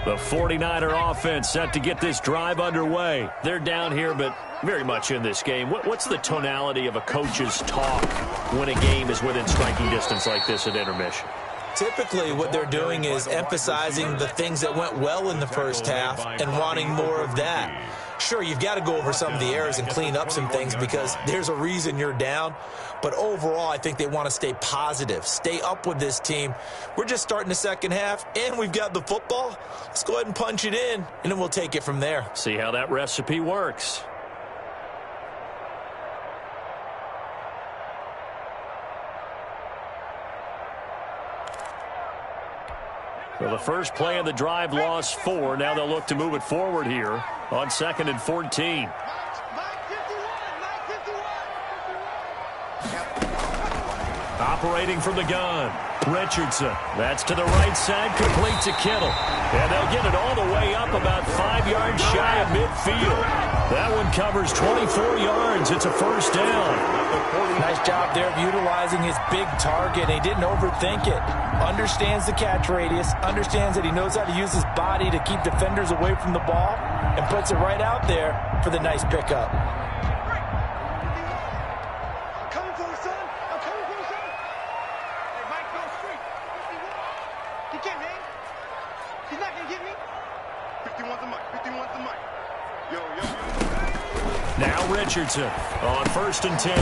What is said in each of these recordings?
The 49er offense set to get this drive underway. They're down here, but very much in this game. What's the tonality of a coach's talk when a game is within striking distance like this at intermission? Typically, what they're doing is emphasizing the things that went well in the first half and wanting more of that. Sure, you've got to go over some of the errors and clean up some things because there's a reason you're down. But overall, I think they want to stay positive, stay up with this team. We're just starting the second half, and we've got the football. Let's go ahead and punch it in, and then we'll take it from there. See how that recipe works. So the first play of the drive lost 4. Now they'll look to move it forward here on 2nd and 14. Operating from the gun, Richardson. That's to the right side, complete to Kittle. And they'll get it all the way up about 5 yards shy of midfield. That one covers 24 yards. It's a first down. Nice job there of utilizing his big target. He didn't overthink it. Understands the catch radius, understands that he knows how to use his body to keep defenders away from the ball, and puts it right out there for the nice pickup. Now Richardson on 1st and 10.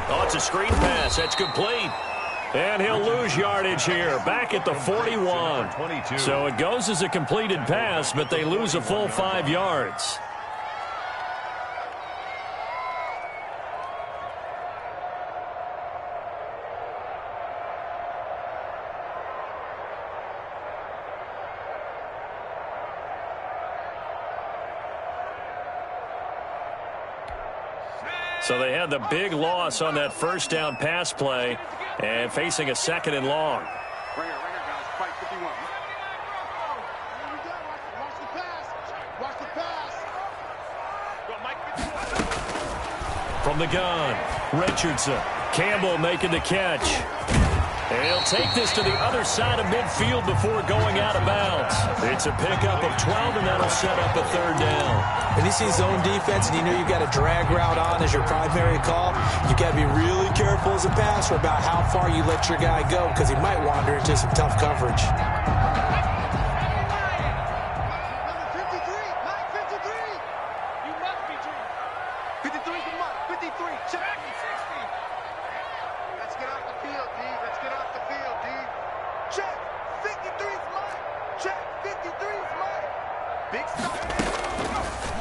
Oh, it's a screen pass. That's complete. And he'll lose yardage here, back at the 41. So it goes as a completed pass, but they lose a full 5 yards. So they had the big loss on that first down pass play and facing a 2nd and long. From the gun, Richardson. Campbell making the catch. And he'll take this to the other side of midfield before going out of bounds. It's a pickup of 12, and that'll set up a 3rd down. When you see zone defense and you know you've got a drag route on as your primary call, you've got to be really careful as a passer about how far you let your guy go because he might wander into some tough coverage.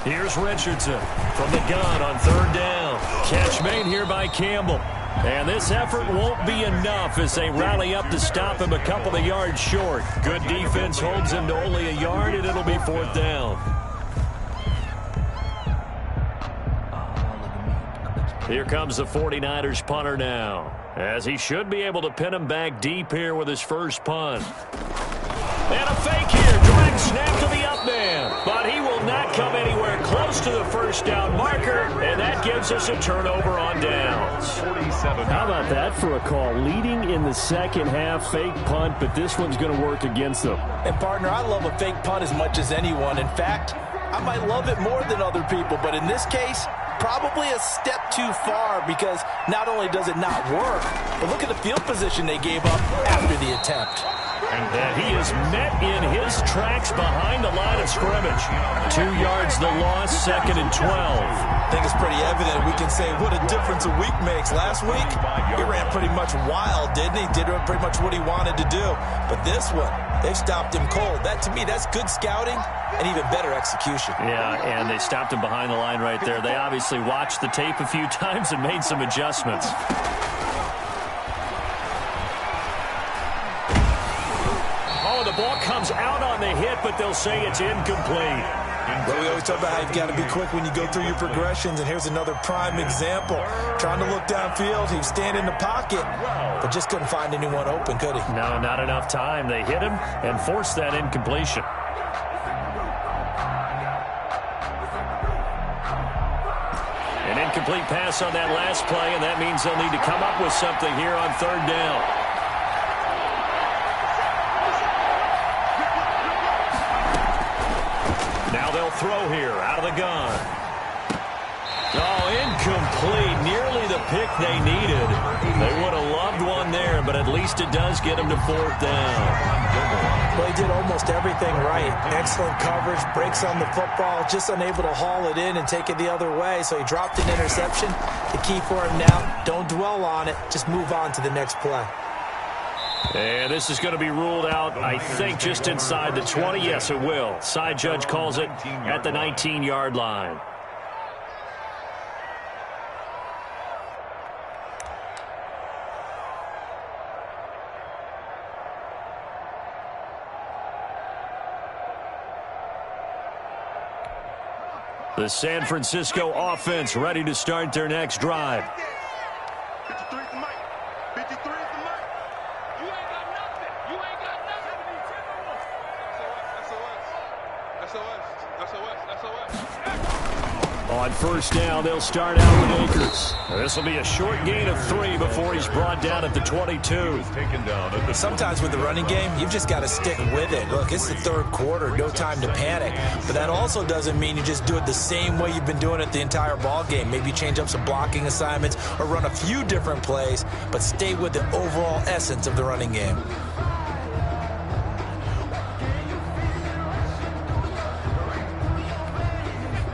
Here's Richardson from the gun on 3rd down. Catch made here by Campbell. And this effort won't be enough as they rally up to stop him a couple of yards short. Good defense holds him to only a yard, and it'll be 4th down. Here comes the 49ers punter now, as he should be able to pin him back deep here with his first punt. And a fake here. Direct snap to the up man. But he will not come anywhere close to the first down marker. And that gives us a turnover on downs. How about that for a call? Leading in the second half, fake punt, but this one's going to work against them. And, partner, I love a fake punt as much as anyone. In fact, I might love it more than other people. But in this case, probably a step too far because not only does it not work, but look at the field position they gave up after the attempt. And he is met in his tracks behind the line of scrimmage. 2 yards the loss, 2nd and 12. I think it's pretty evident. We can say what a difference a week makes. Last week, he ran pretty much wild, didn't he? Did pretty much what he wanted to do. But this one, they've stopped him cold. That, to me, that's good scouting and even better execution. Yeah, and they stopped him behind the line right there. They obviously watched the tape a few times and made some adjustments. The ball comes out on the hit, but they'll say it's incomplete. Well, we always talk about how you've got to be quick when you go through your progressions, and here's another prime example. Trying to look downfield, he was standing in the pocket, but just couldn't find anyone open, could he? No, not enough time. They hit him and forced that incompletion. An incomplete pass on that last play, and that means they'll need to come up with something here on 3rd down. Now they'll throw here out of the gun. Oh, incomplete. Nearly the pick they needed. They would have loved one there, but at least it does get them to 4th down. Well, he did almost everything right. Excellent coverage, breaks on the football, just unable to haul it in and take it the other way, so he dropped an interception. The key for him now, don't dwell on it. Just move on to the next play. And this is going to be ruled out, I think, just inside the 20. Yes, it will. Side judge calls it at the 19-yard line. The San Francisco offense ready to start their next drive. 53 is the mic. 53 is the mic. You ain't got nothing. You ain't got nothing. SOS. On first down, they'll start out with Akers. This will be a short gain of 3 before he's brought down at the 22. Sometimes with the running game, you've just got to stick with it. Look, it's the 3rd quarter, no time to panic. But that also doesn't mean you just do it the same way you've been doing it the entire ball game. Maybe change up some blocking assignments or run a few different plays, but stay with the overall essence of the running game.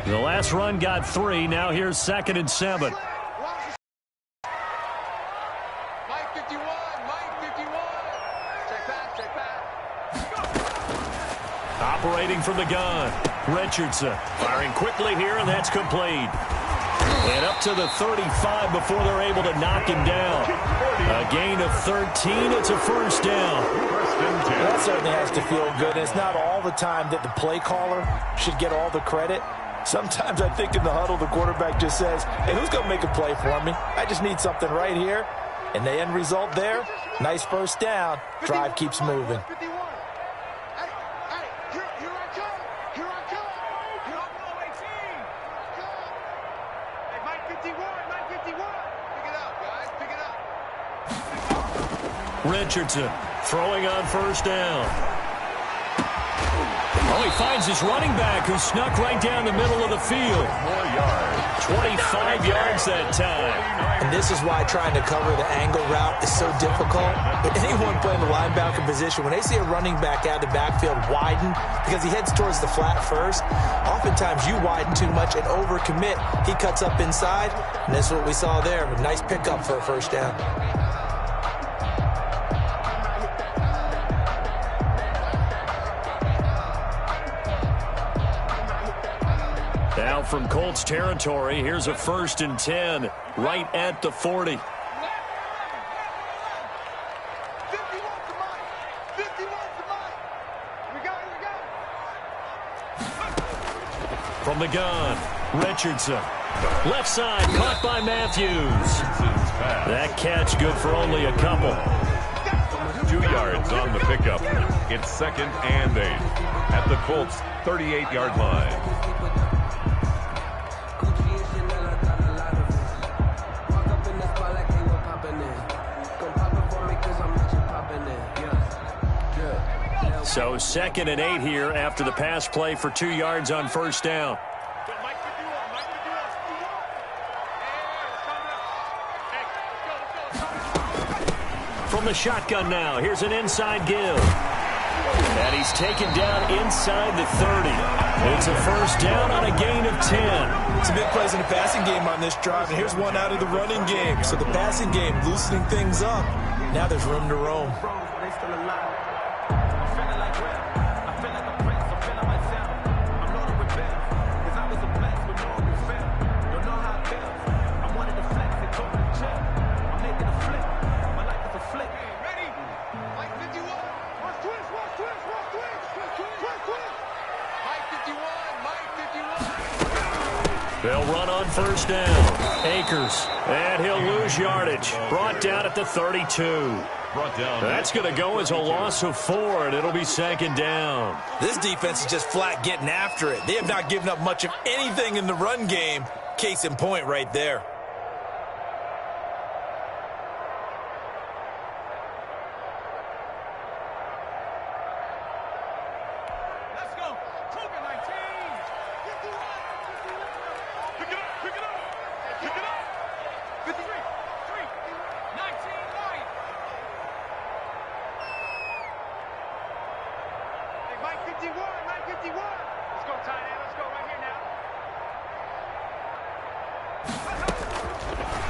The last run got 3. Now here's 2nd and 7. Mike 51. Mike 51. Check back. Operating from the gun. Richardson firing quickly here, and that's complete. And up to the 35 before they're able to knock him down. A gain of 13. It's a first down. That certainly has to feel good. It's not all the time that the play caller should get all the credit. Sometimes I think in the huddle, the quarterback just says, hey, who's going to make a play for me? I just need something right here. And the end result there, nice first down. Drive keeps moving. 51. Hey, here I come. Here I come. Here I come, 18. Hey, Mike 51. Mike 51. Pick it up, guys. Pick it up. Richardson throwing on first down. Oh, he finds his running back who snuck right down the middle of the field. 25 yards that time. And this is why trying to cover the angle route is so difficult. But anyone playing the linebacker position, when they see a running back out of the backfield widen, because he heads towards the flat first, oftentimes you widen too much and overcommit. He cuts up inside, and that's what we saw there. A nice pickup for a first down. Now from Colts territory, here's a 1st and 10 right at the 40. 51 to Mike. 51 to Mike. We got it. From the gun, Richardson. Left side, caught by Matthews. That catch good for only a couple. 2 yards on the pickup. It's 2nd and 8 at the Colts' 38-yard line. So 2nd and 8 here after the pass play for 2 yards on first down. Mike 51. Mike 51. From the shotgun now, here's an inside give. And he's taken down inside the 30. It's a first down on a gain of 10. Some big plays in the passing game on this drive, and here's one out of the running game. So the passing game loosening things up. Now there's room to roam. They'll run on first down. Akers, and he'll lose yardage. Brought down at the 32. That's going to go as a loss of 4, and it'll be 2nd down. This defense is just flat getting after it. They have not given up much of anything in the run game. Case in point right there. Let's go. Cougar 19.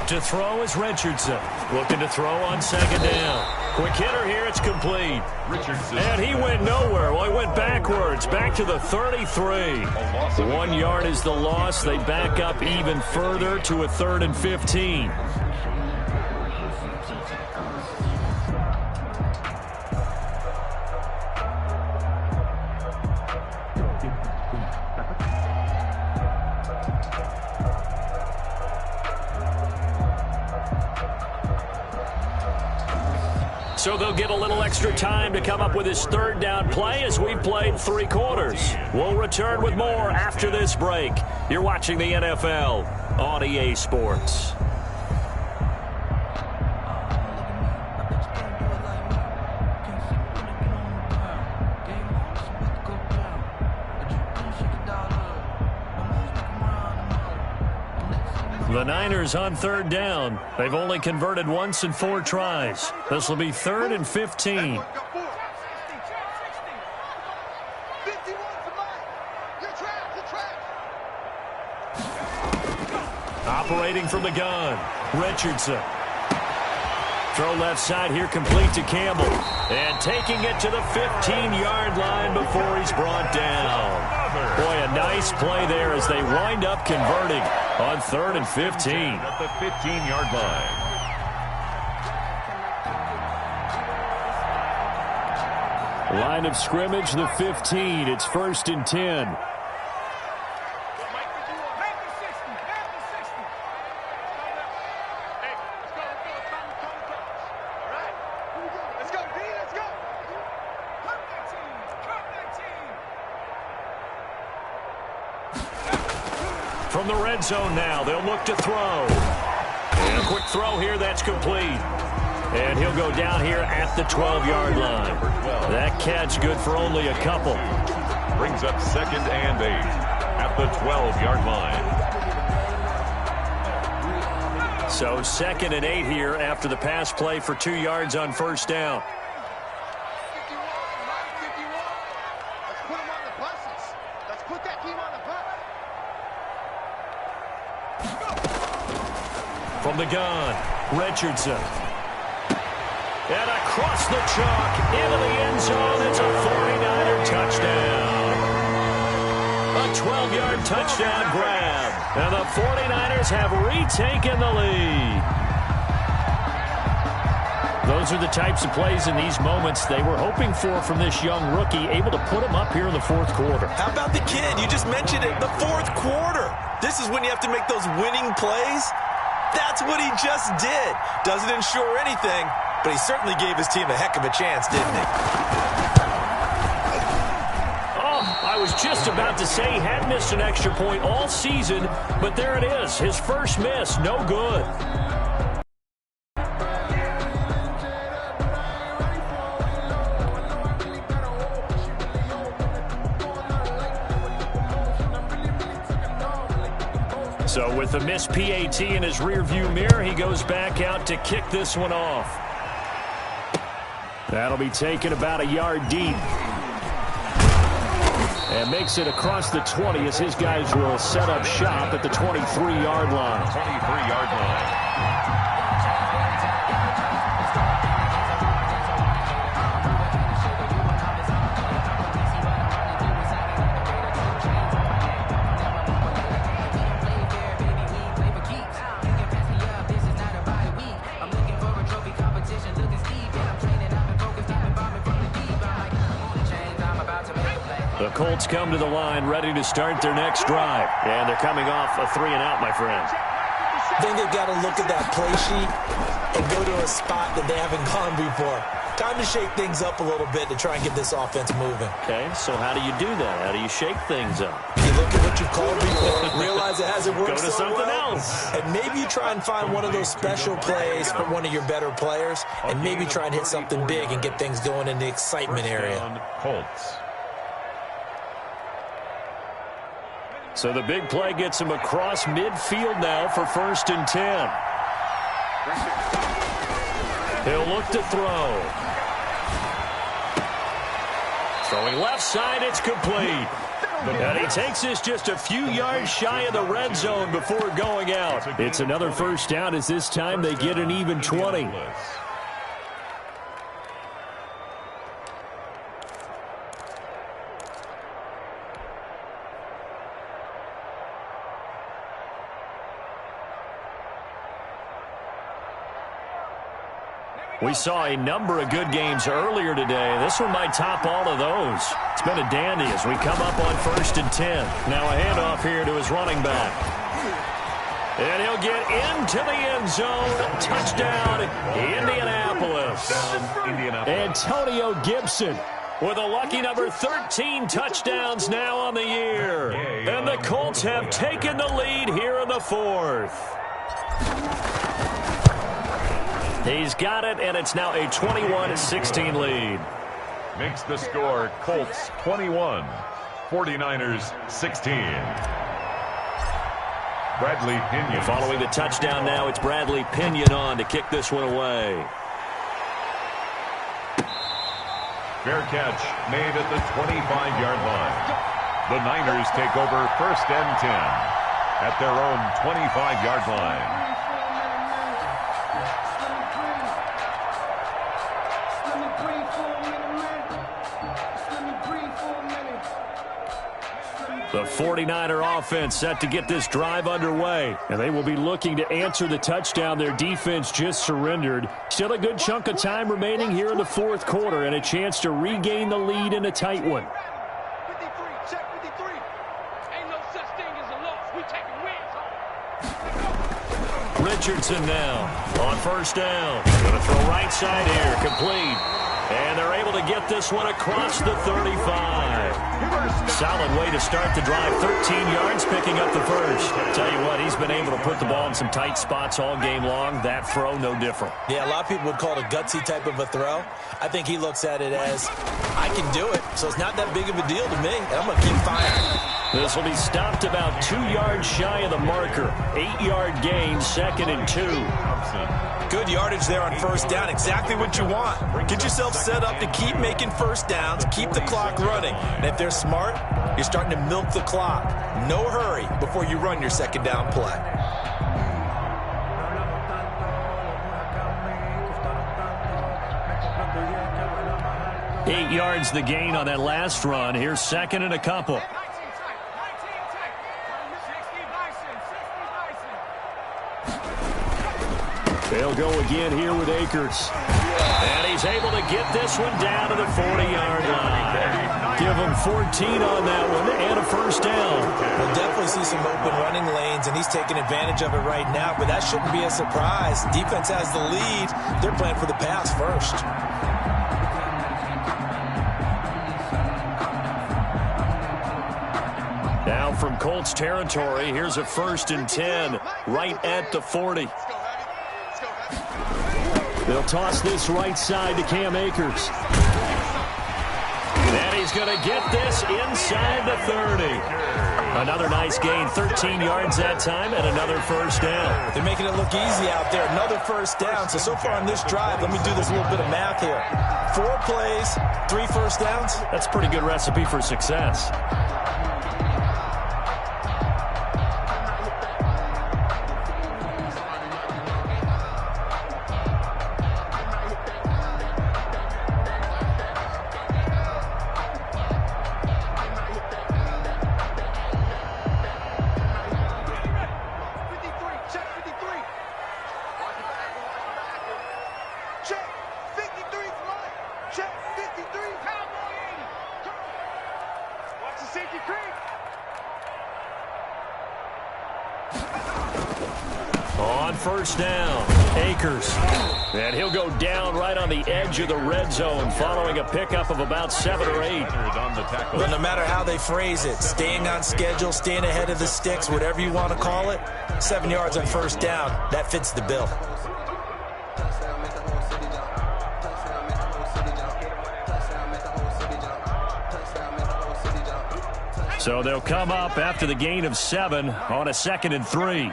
To throw is Richardson. Looking to throw on second down. Quick hitter here. It's complete. Richardson. And he went nowhere. Well, he went backwards. Back to the 33. 1 yard is the loss. They back up even further to a 3rd and 15. So they'll get a little extra time to come up with his 3rd down play as we've played 3 quarters. We'll return with more after this break. You're watching the NFL on EA Sports. The Niners on 3rd down. They've only converted once in 4 tries. This will be 3rd and 15. Operating from the gun, Richardson. Throw left side here, complete to Campbell. And taking it to the 15-yard line before he's brought down. Boy, a nice play there as they wind up converting on 3rd and 15. At the 15-yard line. Line of scrimmage, the 15. It's 1st and 10. From the red zone now, they'll look to throw. And a quick throw here, that's complete. And he'll go down here at the 12-yard line. That catch good for only a couple. Brings up 2nd and 8 at the 12-yard line. So 2nd and 8 here after the pass play for 2 yards on 1st down. Let's put them on the buses. Let's put that team on the bus. From the gun, Richardson. And across the chalk, into the end zone. It's a 49er touchdown. A 12-yard touchdown grab. And the 49ers have retaken the lead. Those are the types of plays in these moments they were hoping for from this young rookie, able to put him up here in the 4th quarter. How about the kid? You just mentioned it, the 4th quarter. This is when you have to make those winning plays. That's what he just did. Doesn't ensure anything, but he certainly gave his team a heck of a chance, didn't he? Oh, I was just about to say he had missed an extra point all season, but there it is. His first miss, no good. So with the missed PAT in his rearview mirror, he goes back out to kick this one off. That'll be taken about a yard deep. And makes it across the 20 as his guys will set up shop at the 23-yard line. 23-yard line. The Colts come to the line ready to start their next drive. And they're coming off a 3-and-out, my friend. I think they've got to look at that play sheet and go to a spot that they haven't gone before. Time to shake things up a little bit to try and get this offense moving. Okay, so how do you do that? How do you shake things up? You look at what you've called before, realize it hasn't worked Go to so something well, else. and maybe you try and find one of those special plays from one of your better players, and maybe try and hit something big and get things going in the excitement area. Colts. So the big play gets him across midfield now for 1st and 10. He'll look to throw. Throwing left side, it's complete. And he takes this just a few yards shy of the red zone before going out. It's another first down as this time they get an even 20. We saw a number of good games earlier today. This one might top all of those. It's been a dandy as we come up on 1st and 10. Now a handoff here to his running back. And he'll get into the end zone. Touchdown, Indianapolis. Antonio Gibson with a lucky number 13 touchdowns now on the year. And the Colts have taken the lead here in the 4th. He's got it, and it's now a 21-16 lead. Makes the score Colts 21, 49ers 16. Bradley Pinion. Following the touchdown now, it's Bradley Pinion on to kick this one away. Fair catch made at the 25-yard line. The Niners take over 1st and 10 at their own 25-yard line. The 49er offense set to get this drive underway, and they will be looking to answer the touchdown their defense just surrendered. Still a good chunk of time remaining here in the 4th quarter and a chance to regain the lead in a tight one. 53, check 53. Ain't no such thing as a loss. We taking wins home. Richardson now on 1st down. Going to throw right side here, complete. And they're able to get this one across the 35. Solid way to start the drive. 13 yards, picking up the first. Tell you what, he's been able to put the ball in some tight spots all game long. That throw, no different. Yeah, a lot of people would call it a gutsy type of a throw. I think he looks at it as, I can do it, so it's not that big of a deal to me, and I'm going to keep firing. This will be stopped about 2 yards shy of the marker. 8-yard gain, 2nd and 2. Good yardage there on 1st down. Exactly what you want. Get yourself set up to keep making 1st downs, keep the clock running. And if they're smart, you're starting to milk the clock. No hurry before you run your 2nd down play. Eight yards the gain on that last run. Here's 2nd and a couple. They'll go again here with Akers. And he's able to get this one down to the 40-yard line. Give him 14 on that one and a 1st down. We'll definitely see some open running lanes, and he's taking advantage of it right now, but that shouldn't be a surprise. Defense has the lead. They're playing for the pass first. Now from Colts territory, here's a 1st and 10 right at the 40. They'll toss this right side to Cam Akers. And he's going to get this inside the 30. Another nice gain, 13 yards that time, and another 1st down. They're making it look easy out there. Another 1st down. So far on this drive, let me do this little bit of math here. 4 plays, 3 1st downs. That's a pretty good recipe for success. On 1st down, Akers. And he'll go down right on the edge of the red zone following a pickup of about 7 or 8. But no matter how they phrase it, staying on schedule, staying ahead of the sticks, whatever you want to call it, 7 yards on 1st down, that fits the bill. So they'll come up after the gain of 7 on a 2nd and 3.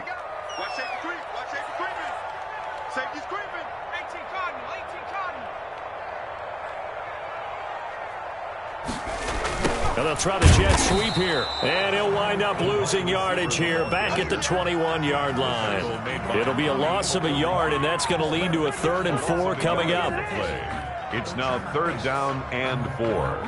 And they'll try the jet sweep here. And he'll wind up losing yardage here back at the 21-yard line. It'll be a loss of a yard, and that's going to lead to a 3rd and 4 coming up. It's now 3rd down and 4.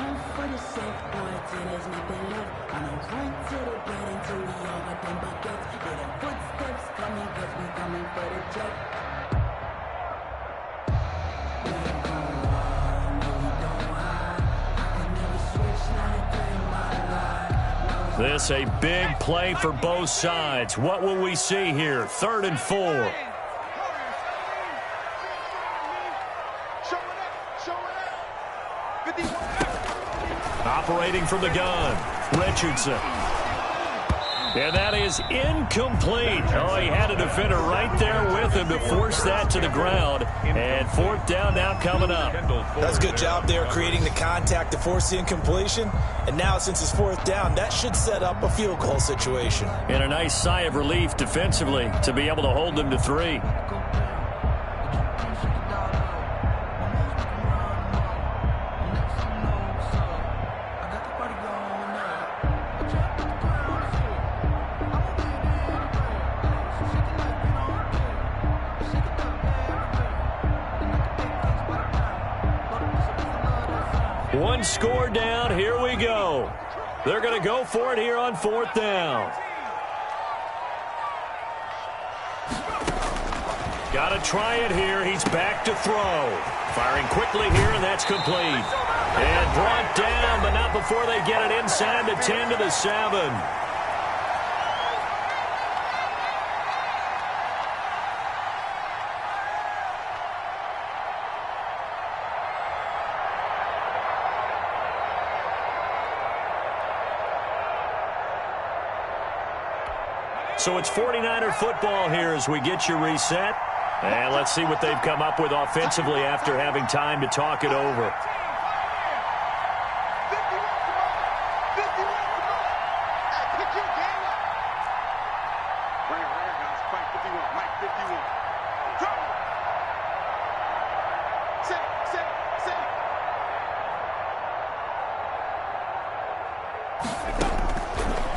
This a big play for both sides. What will we see here? 3rd and 4. Operating from the gun, Richardson. And that is incomplete. Oh, he had a defender right there with him to force that to the ground. And 4th down now coming up. That's a good job there creating the contact to force the incompletion. And now since it's 4th down, that should set up a field goal situation. And a nice sigh of relief defensively to be able to hold them to 3. One score down. Here we go. They're going to go for it here on 4th down. Got to try it here. He's back to throw. Firing quickly here, and that's complete. And brought down, but not before they get it inside the 10 to the 7. So it's 49er football here as we get you reset. And let's see what they've come up with offensively after having time to talk it over.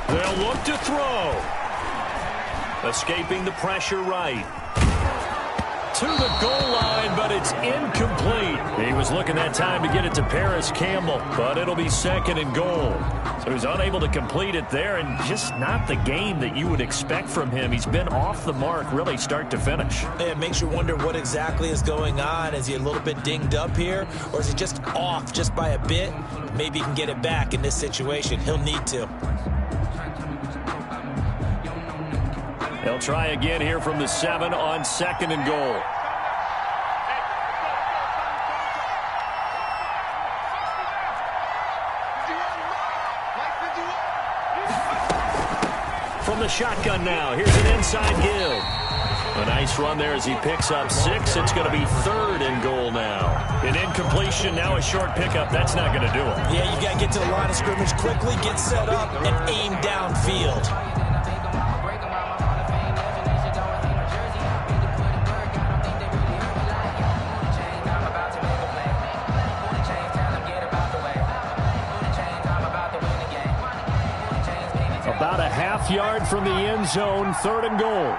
They'll look to throw. Escaping the pressure right. To the goal line, but it's incomplete. He was looking that time to get it to Paris Campbell, but it'll be 2nd and goal. So he's unable to complete it there, and just not the game that you would expect from him. He's been off the mark really start to finish. It makes you wonder what exactly is going on. Is he a little bit dinged up here, or is he just off just by a bit? Maybe he can get it back in this situation. He'll need to. They'll try again here from the 7 on 2nd and goal. From the shotgun now, here's an inside give. A nice run there as he picks up 6. It's going to be 3rd and goal now. An incompletion, now a short pickup. That's not going to do it. Yeah, you got to get to the line of scrimmage quickly, get set up, and aim downfield. About a half yard from the end zone, 3rd and goal.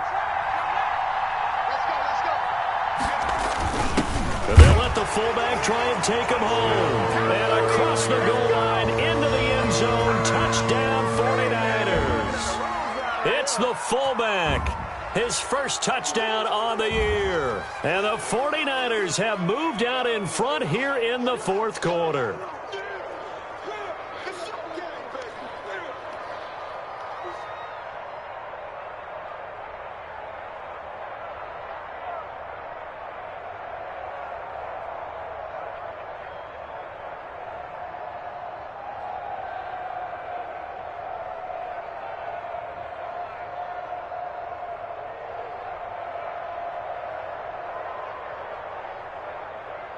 And they'll let the fullback try and take him home. And across the goal line, into the end zone, touchdown 49ers. It's the fullback. His first touchdown on the year. And the 49ers have moved out in front here in the 4th quarter.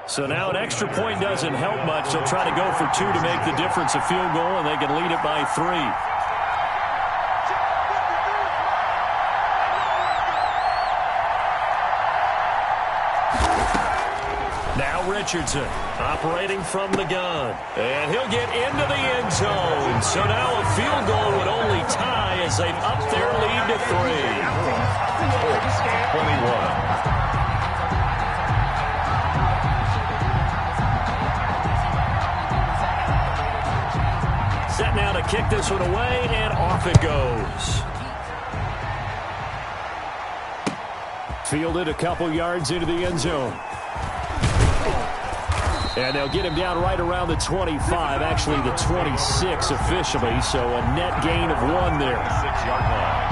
So now an extra point doesn't help much. They'll try to go for 2 to make the difference a field goal, and they can lead it by 3. Now Richardson operating from the gun. And he'll get into the end zone. So now a field goal would only tie as they've upped their lead to 3. 21. Set now to kick this one away, and off it goes. Fielded a couple yards into the end zone. And they'll get him down right around the 25, actually the 26 officially, so a net gain of 1 there. 6-yard line.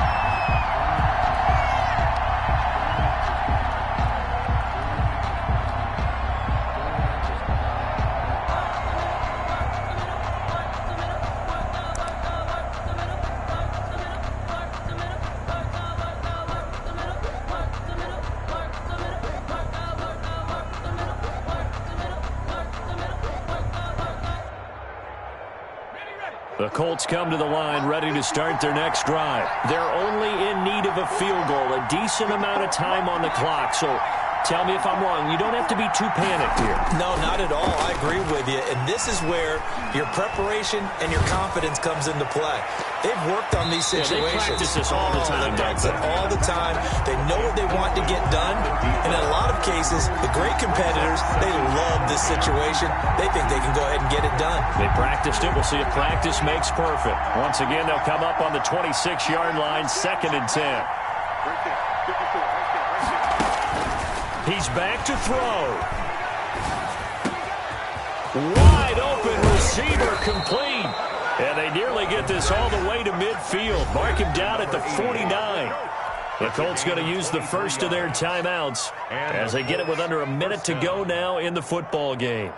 The Colts come to the line ready to start their next drive. They're only in need of a field goal, a decent amount of time on the clock. So tell me if I'm wrong. You don't have to be too panicked here. No, not at all. I agree with you. And this is where your preparation and your confidence comes into play. They've worked on these situations. They practice this all the time. They practice it all the time. They know what they want to get done. And in a lot of cases, the great competitors, they love this situation. They think they can go ahead and get it done. They practiced it. We'll see if practice makes perfect. Once again, they'll come up on the 26-yard line, 2nd and 10. He's back to throw. Wide open receiver complete. And they nearly get this all the way to midfield. Mark him down at the 49. The Colts going to use the first of their timeouts as they get it with under a minute to go now in the football game.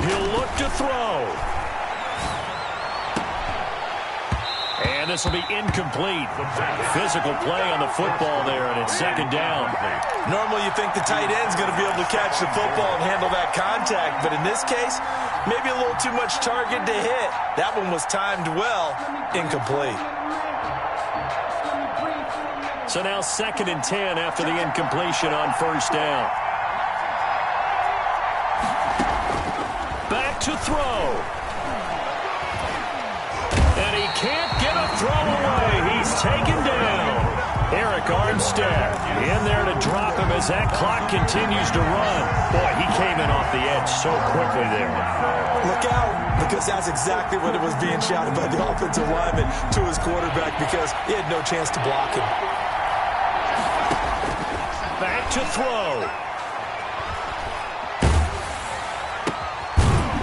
He'll look to throw. And this will be incomplete. Physical play on the football there, and it's 2nd down. Normally you think the tight end's going to be able to catch the football and handle that contact, but in this case, maybe a little too much target to hit. That one was timed well, incomplete. So now 2nd and 10 after the incompletion on 1st down. Back to throw. And he can't get a throw away. He's taken down. Eric Armstead in there to drop him as that clock continues to run. Boy, he came in off the edge so quickly there. Look out, because that's exactly what it was being shouted by the offensive lineman to his quarterback, because he had no chance to block him. Back to throw.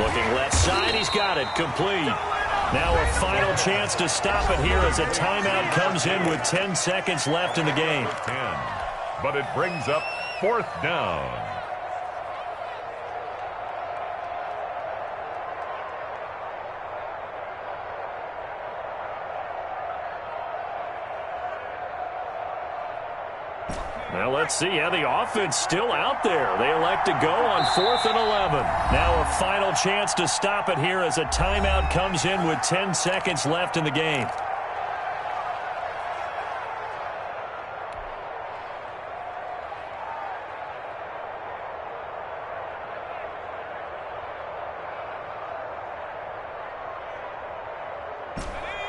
Looking left side, he's got it, complete. Now a final chance to stop it here as a timeout comes in with 10 seconds left in the game. 10, but it brings up 4th down. Well, let's see how the offense still out there. They elect to go on 4th and 11. Now a final chance to stop it here as a timeout comes in with 10 seconds left in the game.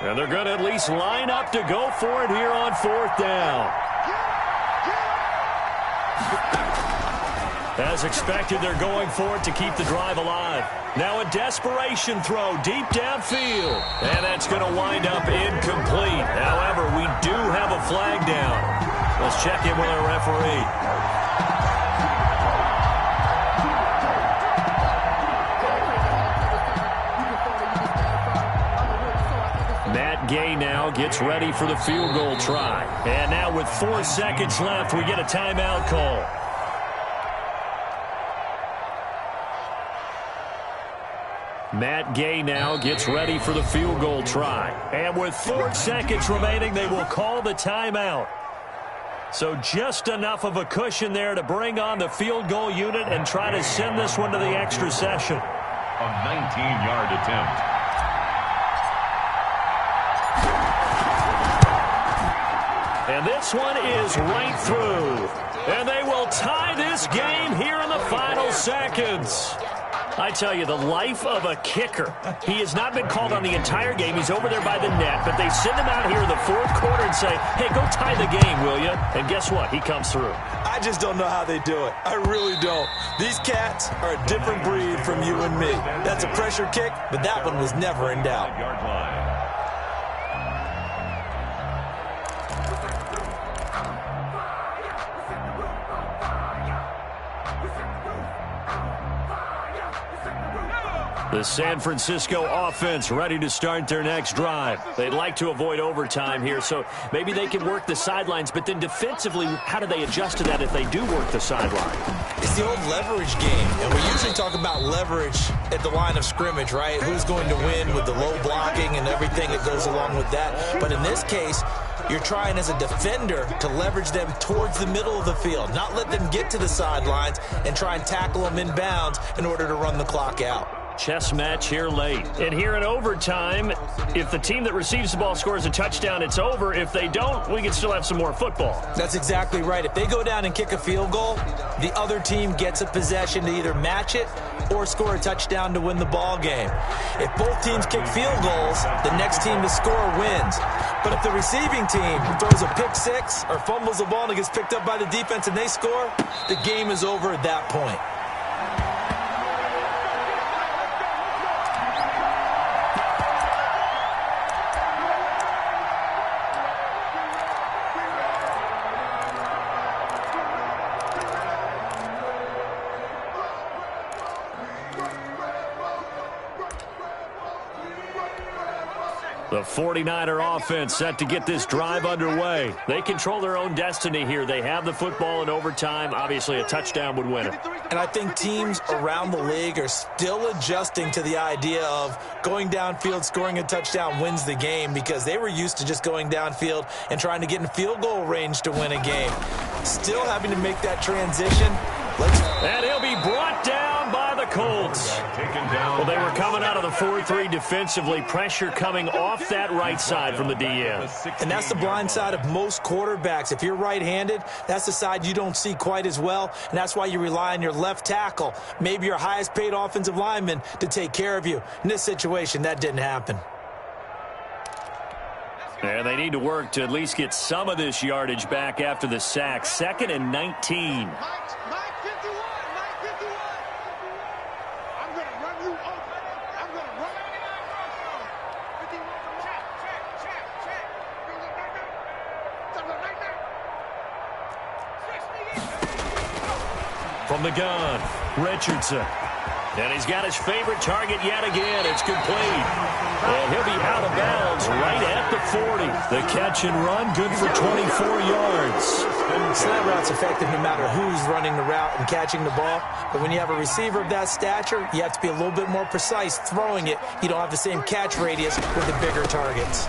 And they're going to at least line up to go for it here on 4th down. As expected, they're going for it to keep the drive alive. Now a desperation throw deep downfield. And that's going to wind up incomplete. However, we do have a flag down. Let's check in with our referee. Matt Gay now gets ready for the field goal try. And now with 4 seconds left, we get a timeout call. Matt Gay now gets ready for the field goal try. And with 4 seconds remaining, they will call the timeout. So just enough of a cushion there to bring on the field goal unit and try to send this one to the extra session. A 19-yard attempt. And this one is right through. And they will tie this game here in the final seconds. I tell you, the life of a kicker. He has not been called on the entire game. He's over there by the net, but they send him out here in the fourth quarter and say, hey, go tie the game, will you? And guess what? He comes through. I just don't know how they do it. I really don't. These cats are a different breed from you and me. That's a pressure kick, but that one was never in doubt. Yard line. The San Francisco offense ready to start their next drive. They'd like to avoid overtime here, so maybe they can work the sidelines, but then defensively, how do they adjust to that if they do work the sideline? It's the old leverage game, and we usually talk about leverage at the line of scrimmage, right? Who's going to win with the low blocking and everything that goes along with that. But in this case, you're trying as a defender to leverage them towards the middle of the field, not let them get to the sidelines and try and tackle them in bounds in order to run the clock out. Chess match here late. And here in overtime, if the team that receives the ball scores a touchdown, it's over. If they don't, we can still have some more football. That's exactly right. If they go down and kick a field goal, the other team gets a possession to either match it or score a touchdown to win the ball game. If both teams kick field goals, the next team to score wins. But if the receiving team throws a pick six or fumbles the ball and it gets picked up by the defense and they score, the game is over at that point. The 49er offense set to get this drive underway. They control their own destiny here. They have the football in overtime. Obviously, a touchdown would win it. And I think teams around the league are still adjusting to the idea of going downfield, scoring a touchdown wins the game, because they were used to just going downfield and trying to get in field goal range to win a game. Still having to make that transition. And he'll be brought down by the Colts. Well, they were coming out of the 4-3 defensively. Pressure coming off that right side from the DN. And that's the blind side of most quarterbacks. If you're right-handed, that's the side you don't see quite as well. And that's why you rely on your left tackle, maybe your highest-paid offensive lineman, to take care of you. In this situation, that didn't happen. And they need to work to at least get some of this yardage back after the sack. 2nd and 19. From the gun, Richardson. And he's got his favorite target yet again. It's complete. And he'll be out of bounds right at the 40. The catch and run, good for 24 yards. Slant route's effective no matter who's running the route and catching the ball. But when you have a receiver of that stature, you have to be a little bit more precise throwing it. You don't have the same catch radius with the bigger targets.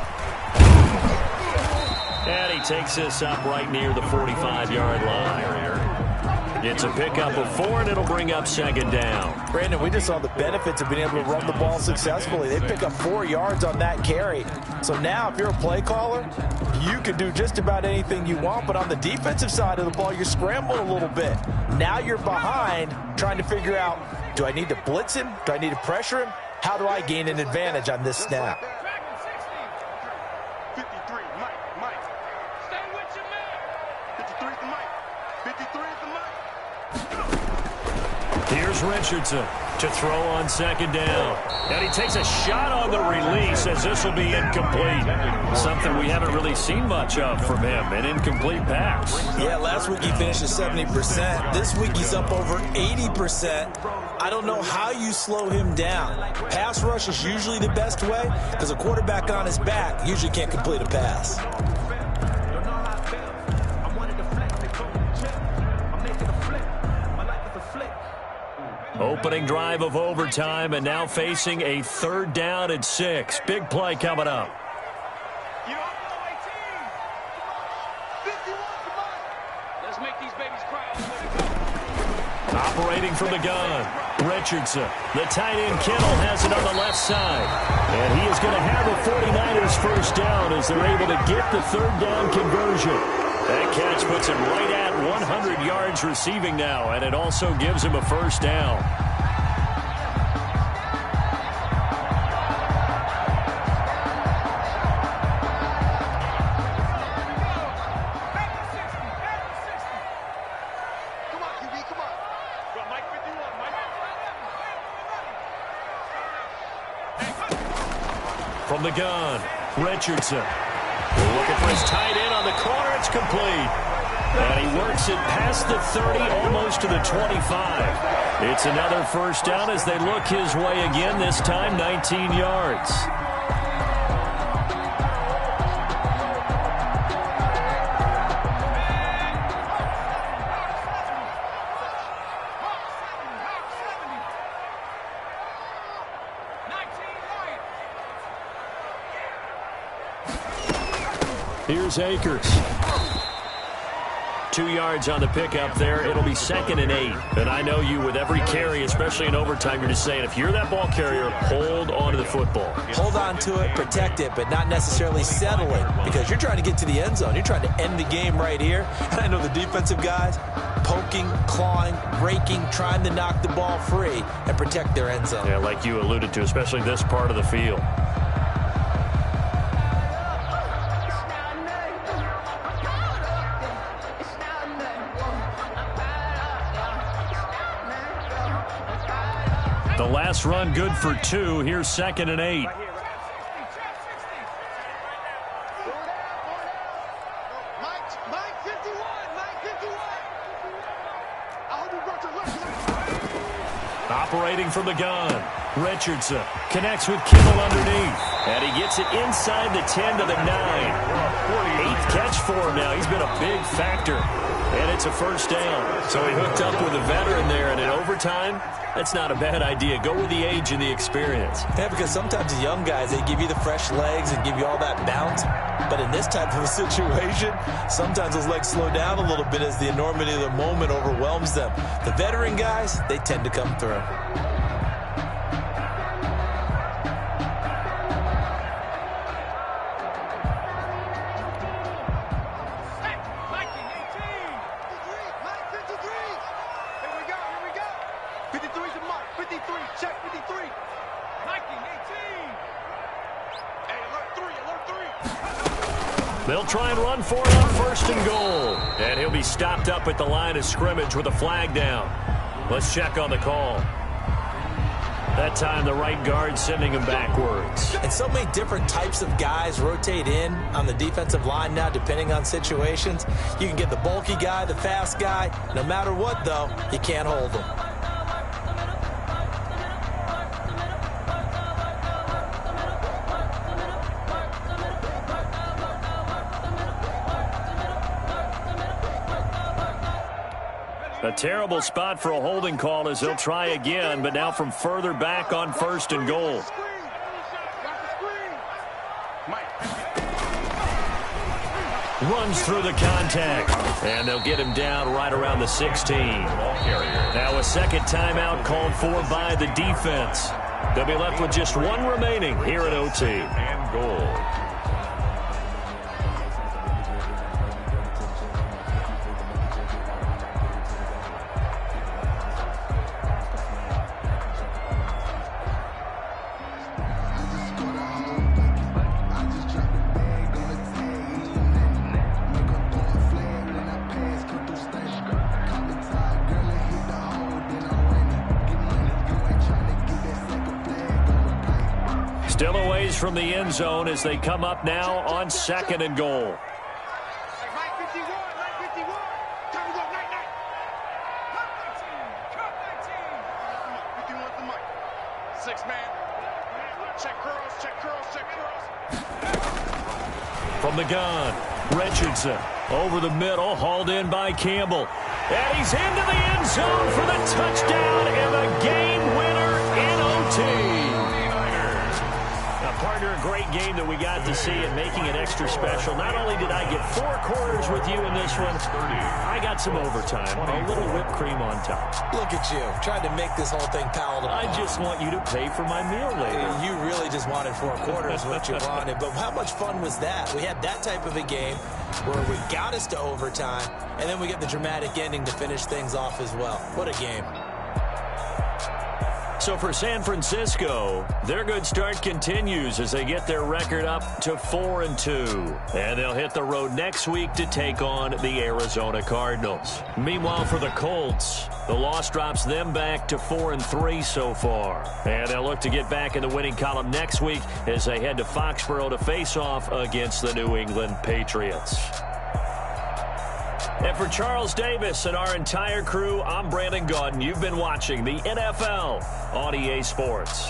And he takes this up right near the 45-yard line. It's a pickup of 4, and it'll bring up 2nd down. Brandon, we just saw the benefits of being able to run the ball successfully. They pick up 4 yards on that carry. So now if you're a play caller, you can do just about anything you want. But on the defensive side of the ball, you're scrambling a little bit. Now you're behind trying to figure out, do I need to blitz him? Do I need to pressure him? How do I gain an advantage on this snap? 53, Mike. Stay with your man. 53 is the Mike. 53 is the Mike. Here's Richardson to throw on 2nd down. And he takes a shot on the release as this will be incomplete. Something we haven't really seen much of from him, an incomplete pass. Yeah, last week he finished at 70%. This week he's up over 80%. I don't know how you slow him down. Pass rush is usually the best way because a quarterback on his back usually can't complete a pass. Opening drive of overtime, and now facing a 3rd down and 6. Big play coming up. Operating from the gun, Richardson. The tight end, Kittle, has it on the left side. And he is going to have a 49ers first down as they're able to get the third down conversion. That catch puts him right at 100 yards receiving now, and it also gives him a first down. From the gun, Richardson. Looking for his tight end on the corner. It's complete. And he works it past the 30, almost to the 25. It's another first down as they look his way again, this time 19 yards. Here's Akers. 2 yards on the pickup there. It'll be 2nd and 8. And I know you, with every carry, especially in overtime, you're just saying, if you're that ball carrier, hold on to the football. Hold on to it, protect it, but not necessarily settle it, because you're trying to get to the end zone. You're trying to end the game right here. And I know the defensive guys poking, clawing, raking, trying to knock the ball free and protect their end zone. Yeah, like you alluded to, especially this part of the field. The last run good for 2. Here's 2nd and 8. Operating from the gun, Richardson connects with Kittle underneath. And he gets it inside the 10 to the 9. 8th catch for him now. He's been a big factor. And it's a first down. So he hooked up with a veteran there, and in overtime, that's not a bad idea. Go with the age and the experience. Yeah, because sometimes the young guys, they give you the fresh legs and give you all that bounce. But in this type of a situation, sometimes those legs slow down a little bit as the enormity of the moment overwhelms them. The veteran guys, they tend to come through. They'll try and run for it on 1st and goal. And he'll be stopped up at the line of scrimmage with a flag down. Let's check on the call. That time the right guard sending him backwards. And so many different types of guys rotate in on the defensive line now, depending on situations. You can get the bulky guy, the fast guy. No matter what, though, you can't hold them. A terrible spot for a holding call as they'll try again, but now from further back on 1st and goal. Runs through the contact, and they'll get him down right around the 16. Now a second timeout called for by the defense. They'll be left with just 1 remaining here at OT. And goal. Still a ways from the end zone as they come up now on 2nd and goal. From the gun, Richardson over the middle, hauled in by Campbell. And he's into the end zone for the touchdown and the game winner in OT. Now, partner, after a great game that we got to see and making it extra special, not only did I get 4 quarters with you in this one, I got some overtime, a little whipped cream on top. Look at you, trying to make this whole thing palatable. I just want you to pay for my meal later. You really just wanted 4 quarters, what you wanted. But how much fun was that? We had that type of a game where we got us to overtime, and then we get the dramatic ending to finish things off as well. What a game. So for San Francisco, their good start continues as they get their record up to 4-2. And they'll hit the road next week to take on the Arizona Cardinals. Meanwhile, for the Colts, the loss drops them back to 4-3 so far. And they'll look to get back in the winning column next week as they head to Foxborough to face off against the New England Patriots. And for Charles Davis and our entire crew, I'm Brandon Gaudin. You've been watching the NFL on EA Sports.